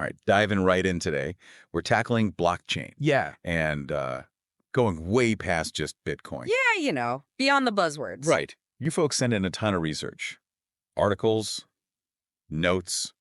All right, diving right in today. We're tackling blockchain. Yeah. And going way past just Bitcoin. Yeah, beyond the buzzwords. Right. You folks send in a ton of research, articles, notes.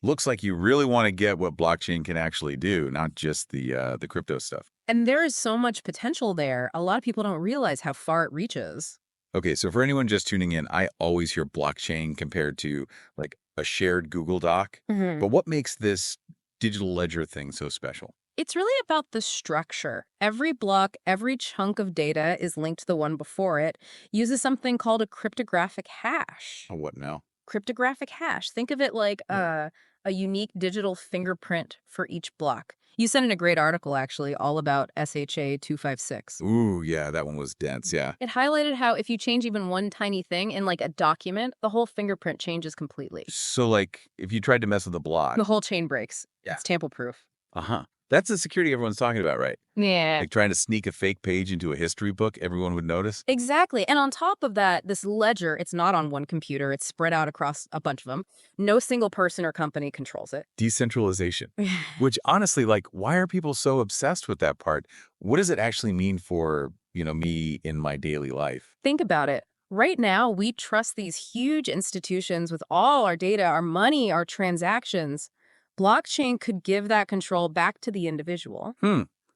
Looks like you really want to get what blockchain can actually do, not just the crypto stuff. And there is so much potential there. A lot of people don't realize how far it reaches. Okay, so for anyone just tuning in, I always hear blockchain compared to like a shared Google Doc. Mhm. But what makes this digital ledger thing so special? It's really about the structure. Every block, every chunk of data is linked to the one before it, uses something called a cryptographic hash. Oh, what now? Cryptographic hash. Think of it like a unique digital fingerprint for each block. You sent in a great article, actually, all about SHA 256. Ooh, yeah, that one was dense, yeah. It highlighted how if you change even one tiny thing in like a document, the whole fingerprint changes completely. So, like, if you tried to mess with the block, The whole chain breaks. Yeah. It's tamper proof. uh-huh. That's the security everyone's talking about, right? Yeah. Like trying to sneak a fake page into a history book, everyone would notice. Exactly. And on top of that, this ledger, it's not on one computer. It's spread out across a bunch of them. No single person or company controls it. Decentralization, which honestly, like, why are people so obsessed with that part? What does it actually mean for, me in my daily life? Think about it. Right now, we trust these huge institutions with all our data, our money, our transactions. Blockchain could give that control back to the individual.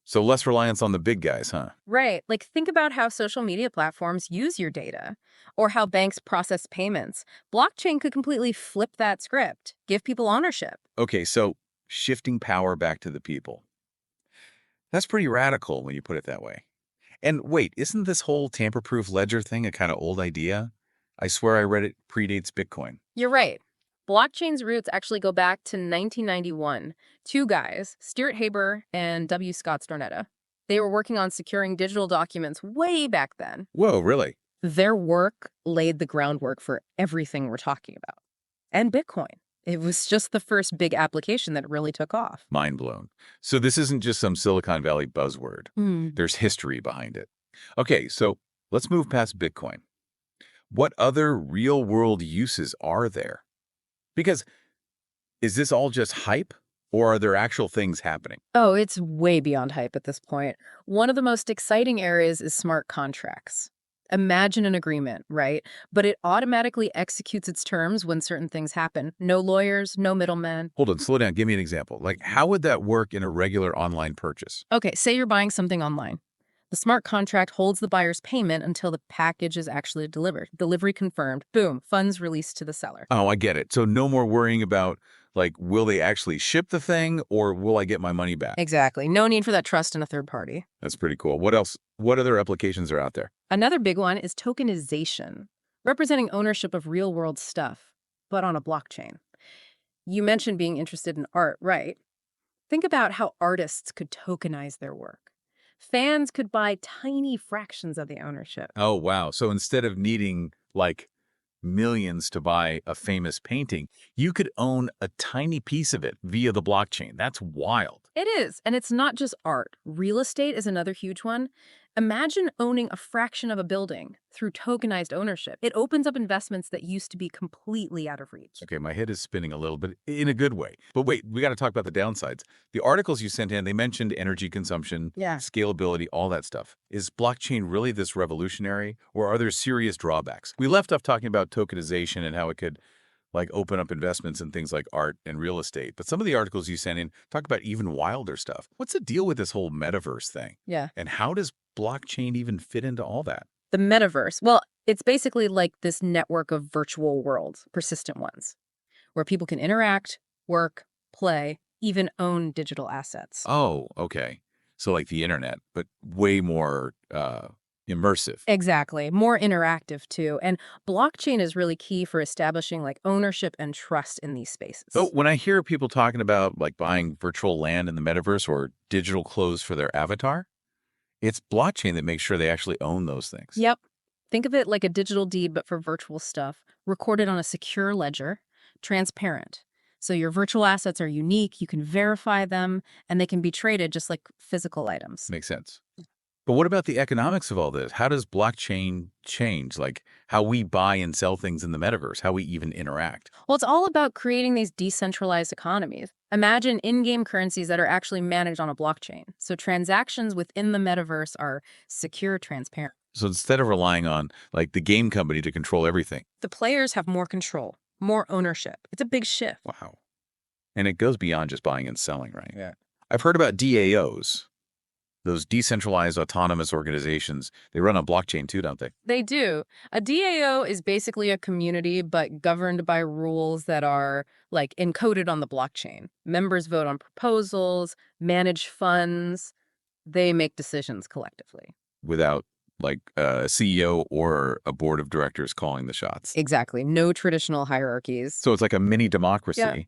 So less reliance on the big guys, huh? Right. Like, think about how social media platforms use your data or how banks process payments. Blockchain could completely flip that script, give people ownership. Okay, so shifting power back to the people. That's pretty radical when you put it that way. And wait, isn't this whole tamper-proof ledger thing a kind of old idea? I swear I read it predates Bitcoin. You're right. Blockchain's roots actually go back to 1991. Two guys, Stuart Haber and W. Scott Stornetta. They were working on securing digital documents way back then. Whoa, really? Their work laid the groundwork for everything we're talking about. And Bitcoin. It was just the first big application that really took off. Mind blown. So this isn't just some Silicon Valley buzzword. There's history behind it. Okay, so let's move past Bitcoin. What other real-world uses are there? Because is this all just hype, or are there actual things happening? Oh, it's way beyond hype at this point. One of the most exciting areas is smart contracts. Imagine an agreement, right? But it automatically executes its terms when certain things happen. No lawyers, no middlemen. Hold on, slow down. Give me an example. Like, how would that work in a regular online purchase? Okay, say you're buying something online. The smart contract holds the buyer's payment until the package is actually delivered. Delivery confirmed. Boom, funds released to the seller. Oh, I get it. So no more worrying about, like, will they actually ship the thing, or will I get my money back? Exactly. No need for that trust in a third party. That's pretty cool. What else? What other applications are out there? Another big one is tokenization, representing ownership of real-world stuff, but on a blockchain. You mentioned being interested in art, right? Think about how artists could tokenize their work. Fans could buy tiny fractions of the ownership. Oh, wow. So instead of needing, like, millions to buy a famous painting, you could own a tiny piece of it via the blockchain. That's wild. It is, and it's not just art. Real estate is another huge one. Imagine owning a fraction of a building through tokenized ownership. It opens up investments that used to be completely out of reach. Okay, my head is spinning a little bit in a good way. But wait, we got to talk about the downsides. The articles you sent in, they mentioned energy consumption, Yeah. scalability, all that stuff. Is blockchain really this revolutionary, or are there serious drawbacks? We left off talking about tokenization and how it could, like, open up investments in things like art and real estate. But some of the articles you sent in talk about even wilder stuff. What's the deal with this whole metaverse thing? Yeah. And how does blockchain even fit into all that? The metaverse, well, it's basically like this network of virtual worlds, persistent ones, where people can interact, work, play, even own digital assets. Oh, okay. So like the internet, but way more immersive. Exactly. More interactive, too. And blockchain is really key for establishing like ownership and trust in these spaces. So when I hear people talking about like buying virtual land in the metaverse or digital clothes for their avatar, it's blockchain that makes sure they actually own those things. Yep. Think of it like a digital deed, but for virtual stuff, recorded on a secure ledger, transparent. So your virtual assets are unique, you can verify them, and they can be traded just like physical items. Makes sense. But what about the economics of all this? How does blockchain change, like how we buy and sell things in the metaverse, how we even interact? Well, it's all about creating these decentralized economies. Imagine in-game currencies that are actually managed on a blockchain. So transactions within the metaverse are secure, transparent. So instead of relying on like the game company to control everything. The players have more control, more ownership. It's a big shift. Wow. And it goes beyond just buying and selling, right? Yeah. I've heard about DAOs, those decentralized autonomous organizations. They run on blockchain too, don't they? They do. A DAO is basically a community, but governed by rules that are like encoded on the blockchain. Members vote on proposals, manage funds. They make decisions collectively. Without like a CEO or a board of directors calling the shots. Exactly. No traditional hierarchies. So it's like a mini democracy, Yeah.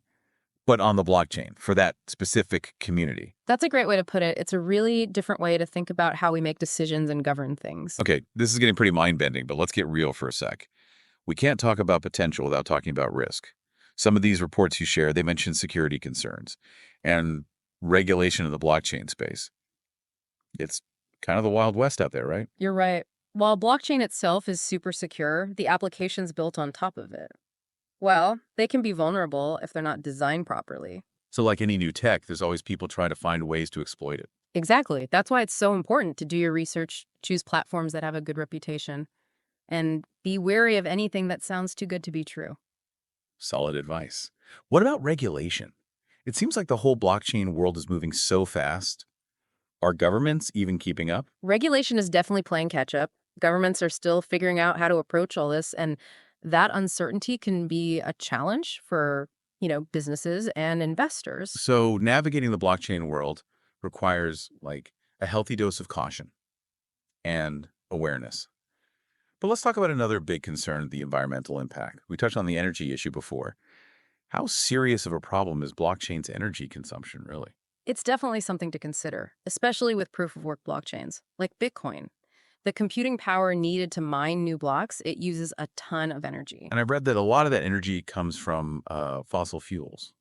but on the blockchain for that specific community. That's a great way to put it. It's a really different way to think about how we make decisions and govern things. Okay, this is getting pretty mind-bending, but let's get real for a sec. We can't talk about potential without talking about risk. Some of these reports you share, they mention security concerns and regulation of the blockchain space. It's kind of the Wild West out there, right? You're right. While blockchain itself is super secure, the applications built on top of it, well, they can be vulnerable if they're not designed properly. So like any new tech, there's always people trying to find ways to exploit it. Exactly. That's why it's so important to do your research, choose platforms that have a good reputation, and be wary of anything that sounds too good to be true. Solid advice. What about regulation? It seems like the whole blockchain world is moving so fast. Are governments even keeping up? Regulation is definitely playing catch up. Governments are still figuring out how to approach all this, and that uncertainty can be a challenge for, businesses and investors. So navigating the blockchain world requires like a healthy dose of caution and awareness. But let's talk about another big concern, the environmental impact. We touched on the energy issue before. How serious of a problem is blockchain's energy consumption, really? It's definitely something to consider, especially with proof-of-work blockchains, like Bitcoin. The computing power needed to mine new blocks, it uses a ton of energy. And I've read that a lot of that energy comes from fossil fuels,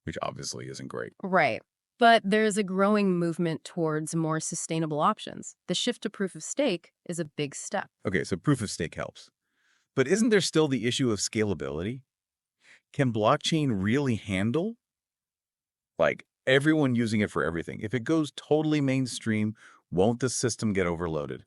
which obviously isn't great. Right. But there's a growing movement towards more sustainable options. The shift to proof of stake is a big step. Okay, so proof of stake helps. But isn't there still the issue of scalability? Can blockchain really handle like everyone using it for everything? If it goes totally mainstream, won't the system get overloaded?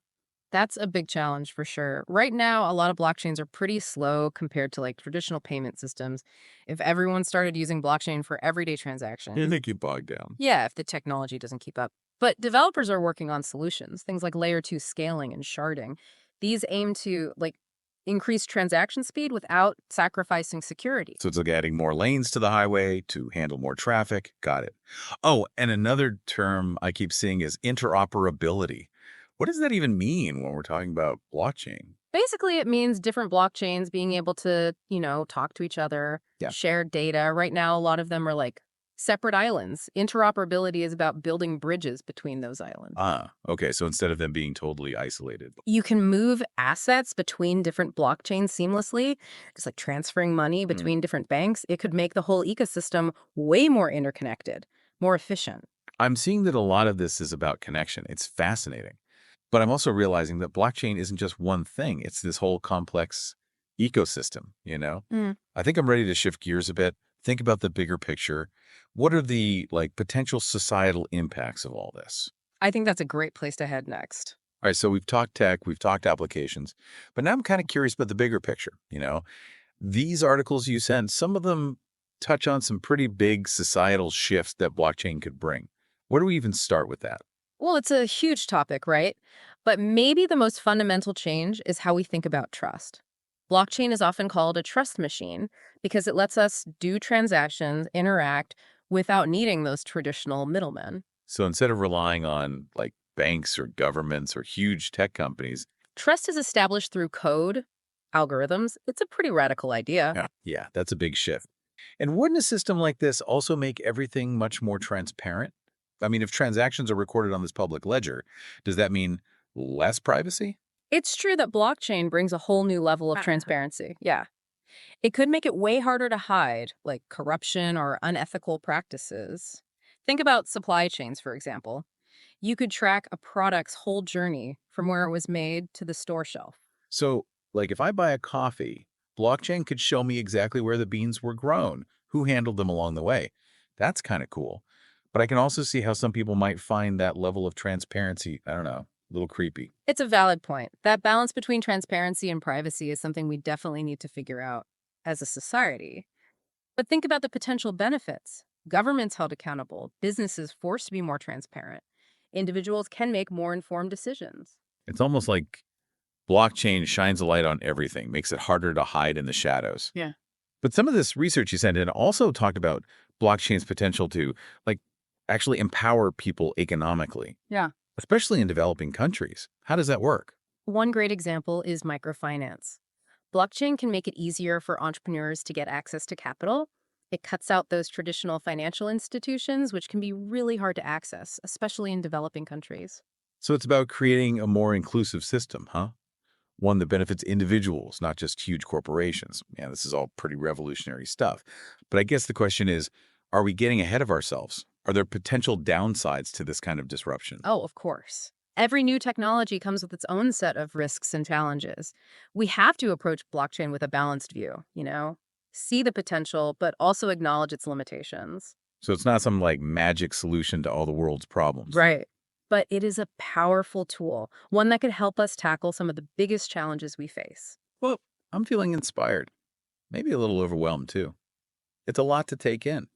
That's a big challenge for sure. Right now, a lot of blockchains are pretty slow compared to like traditional payment systems. If everyone started using blockchain for everyday transactions, They get bogged down. yeah, if the technology doesn't keep up. But developers are working on solutions, things like layer 2 scaling and sharding. These aim to increase transaction speed without sacrificing security. So it's like adding more lanes to the highway to handle more traffic. Got it. Oh, and another term I keep seeing is interoperability. What does that even mean when we're talking about blockchain? Basically, it means different blockchains being able to, talk to each other, Yeah. share data. Right now, a lot of them are like separate islands. Interoperability is about building bridges between those islands. Ah, okay. So instead of them being totally isolated. You can move assets between different blockchains seamlessly, just like transferring money between different banks. It could make the whole ecosystem way more interconnected, more efficient. I'm seeing that a lot of this is about connection. It's fascinating. But I'm also realizing that blockchain isn't just one thing. It's this whole complex ecosystem. Mm. I think I'm ready to shift gears a bit, think about the bigger picture. What are the potential societal impacts of all this? I think that's a great place to head next. All right, so we've talked tech, we've talked applications, but now I'm kind of curious about the bigger picture. These articles you sent, some of them touch on some pretty big societal shifts that blockchain could bring. Where do we even start with that? Well, it's a huge topic, right? But maybe the most fundamental change is how we think about trust. Blockchain is often called a trust machine because it lets us do transactions, interact without needing those traditional middlemen. So instead of relying on banks or governments or huge tech companies. Trust is established through code, algorithms. It's a pretty radical idea. Yeah, that's a big shift. And wouldn't a system like this also make everything much more transparent? I mean, if transactions are recorded on this public ledger, does that mean less privacy? It's true that blockchain brings a whole new level of transparency. Yeah. It could make it way harder to hide, like corruption or unethical practices. Think about supply chains, for example. You could track a product's whole journey from where it was made to the store shelf. So, like if I buy a coffee, blockchain could show me exactly where the beans were grown, who handled them along the way. That's kind of cool. But I can also see how some people might find that level of transparency, I don't know, a little creepy. It's a valid point. That balance between transparency and privacy is something we definitely need to figure out as a society. But think about the potential benefits. Governments held accountable, businesses forced to be more transparent. Individuals can make more informed decisions. It's almost like blockchain shines a light on everything, makes it harder to hide in the shadows. Yeah. But some of this research you sent in also talked about blockchain's potential to, like, actually empower people economically, Yeah. especially in developing countries. How does that work? One great example is microfinance. Blockchain can make it easier for entrepreneurs to get access to capital. It cuts out those traditional financial institutions, which can be really hard to access, especially in developing countries. So it's about creating a more inclusive system, huh? One that benefits individuals, not just huge corporations. Yeah, this is all pretty revolutionary stuff. But I guess the question is, are we getting ahead of ourselves? Are there potential downsides to this kind of disruption? Oh, of course. Every new technology comes with its own set of risks and challenges. We have to approach blockchain with a balanced view, see the potential, but also acknowledge its limitations. So it's not some like magic solution to all the world's problems. Right. But it is a powerful tool, one that could help us tackle some of the biggest challenges we face. Well, I'm feeling inspired, maybe a little overwhelmed too. It's a lot to take in.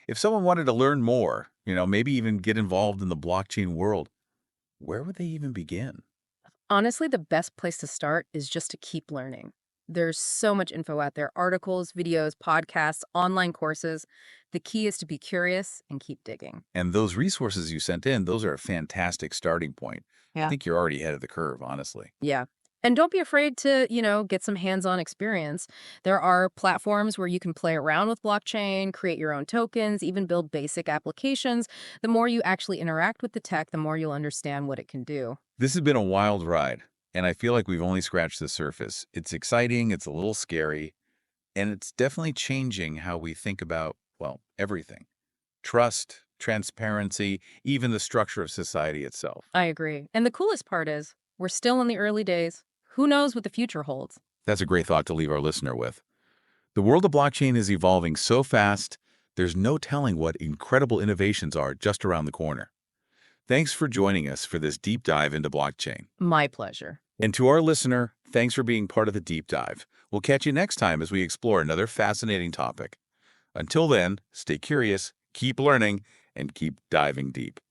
If someone wanted to learn more, maybe even get involved in the blockchain world, where would they even begin? Honestly, the best place to start is just to keep learning. There's so much info out there: articles, videos, podcasts, online courses. The key is to be curious and keep digging. And those resources you sent in, those are a fantastic starting point. I Yeah. think you're already ahead of the curve, honestly. Yeah. And don't be afraid to get some hands-on experience. There are platforms where you can play around with blockchain, create your own tokens, even build basic applications. The more you actually interact with the tech, the more you'll understand what it can do. This has been a wild ride, and I feel like we've only scratched the surface. It's exciting, it's a little scary, and it's definitely changing how we think about, well, everything. Trust, transparency, even the structure of society itself. I agree. And the coolest part is, we're still in the early days. Who knows what the future holds? That's a great thought to leave our listener with. The world of blockchain is evolving so fast, there's no telling what incredible innovations are just around the corner. Thanks for joining us for this deep dive into blockchain. My pleasure. And to our listener, thanks for being part of the deep dive. We'll catch you next time as we explore another fascinating topic. Until then, stay curious, keep learning, and keep diving deep.